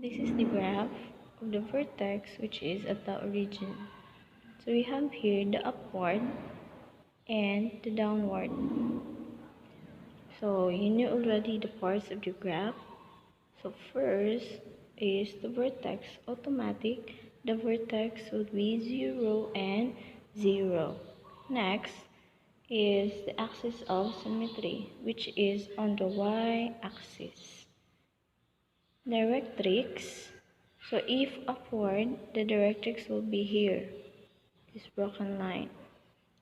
This is the graph of the vertex which is at the origin. So we have here the upward and the downward. So you know already the parts of the graph. So first is the vertex. Automatic, the vertex would be 0 and 0. Next is the axis of symmetry, which is on the y-axis. Directrix. So if upward, the directrix will be here, this broken line.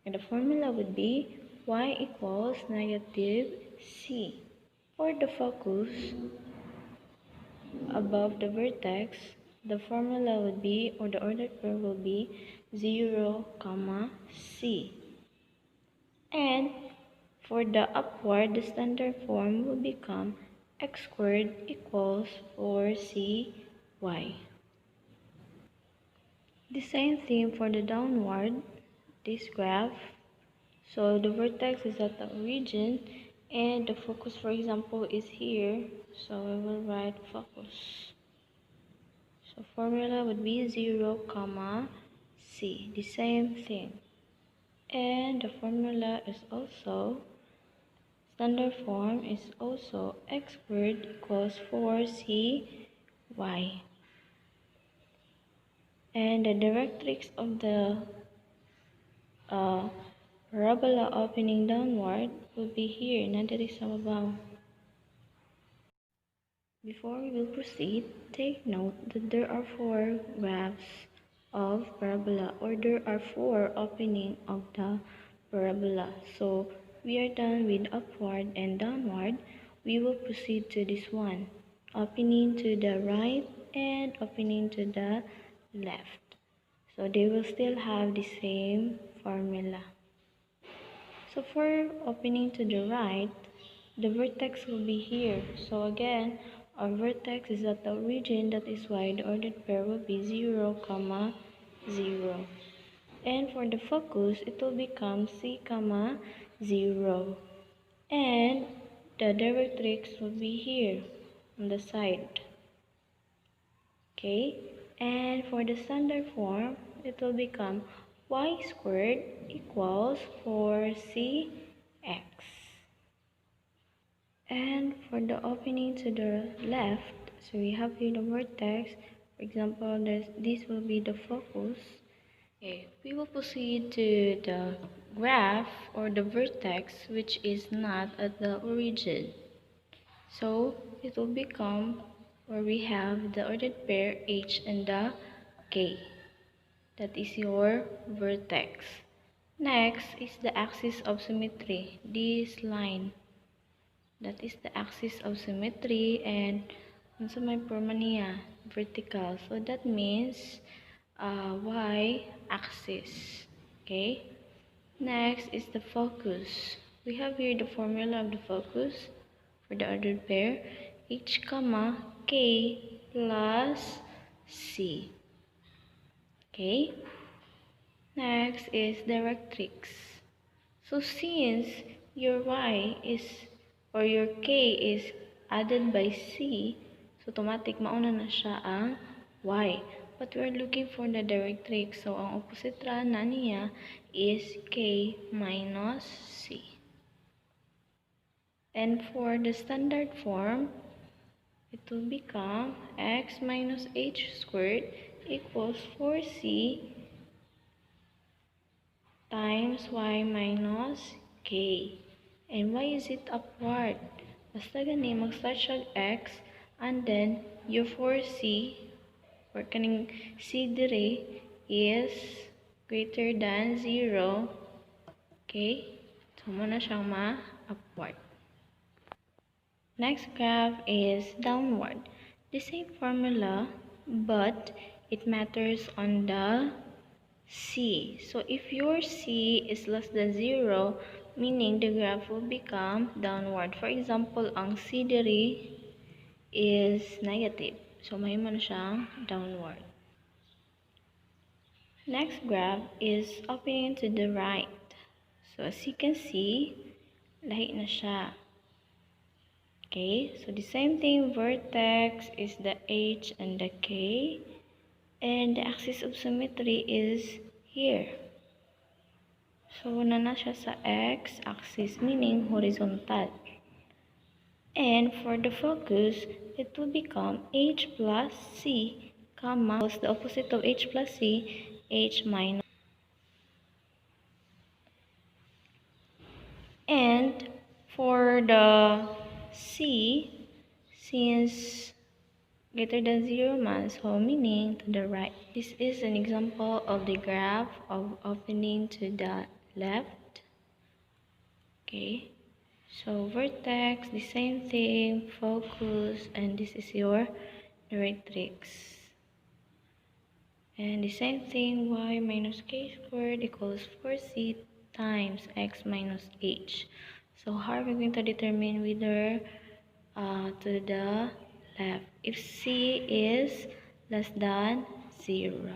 And the formula would be y equals negative c. For the focus above the vertex, the formula would be, or the ordered pair will be 0, c. And for the upward, the standard form will become x squared equals 4cy. The same thing for the downward, this graph. So the vertex is at the origin and the focus, for example, is here. So we will write focus. So formula would be 0, c. The same thing. And the formula is also, standard form is also x squared equals 4cy. And the directrix of the parabola opening downward will be here, nandito sa mabaw. Before we will proceed, take note that there are 4 graphs of parabola, or there are 4 opening of the parabola. So we are done with upward and downward. We will proceed to this one, opening to the right and opening to the left. So they will still have the same formula. So for opening to the right, the vertex will be here. So again, our vertex is at the origin. That is why the ordered pair will be 0, 0. And for the focus, it will become c, 0. And the directrix will be here on the side. Okay? And for the standard form, it will become y squared equals 4cx. And for the opening to the left, so we have here the vertex. For example, this will be the focus. Okay, we will proceed to the graph or the vertex which is not at the origin. So it will become where we have the ordered pair h and the k. That is your vertex. Next is the axis of symmetry, this line. That is the axis of symmetry, and unsa may porma niya? Vertical. So that means y-axis. Okay? Next is the focus. We have here the formula of the focus for the ordered pair. H, k plus c. Okay? Next is directrix. So since your y is, or your k is added by c, so automatic mauna na siya ang y. But we're looking for the directrix. So ang opposite ra na niya is k minus c. And for the standard form, it will become x minus h squared equals 4c times y minus k. And why is it upward? Basta gani, mag-start siya x, and then your 4c, or kaning c dire, is greater than 0. Okay? So, muna siyang ma-upward. Next graph is downward. The same formula, but it matters on the c. So if your c is less than 0, meaning the graph will become downward. For example, ang c diri is negative. So mahimo na siyang downward. Next graph is opening to the right. So as you can see, lahi na siya. Okay, so the same thing, vertex is the H and the K, and the axis of symmetry is here. So, na siya sa x-axis, meaning horizontal. And for the focus, it will become H plus C, comma, the opposite of H plus C, H minus. And for the C, since greater than 0 man, so meaning to the right. This is an example of the graph of opening to the left. Okay, so vertex, the same thing, focus, and this is your directrix. And the same thing, y minus k squared equals 4c times x minus h. So how are we going to determine whether to the left if c is less than 0?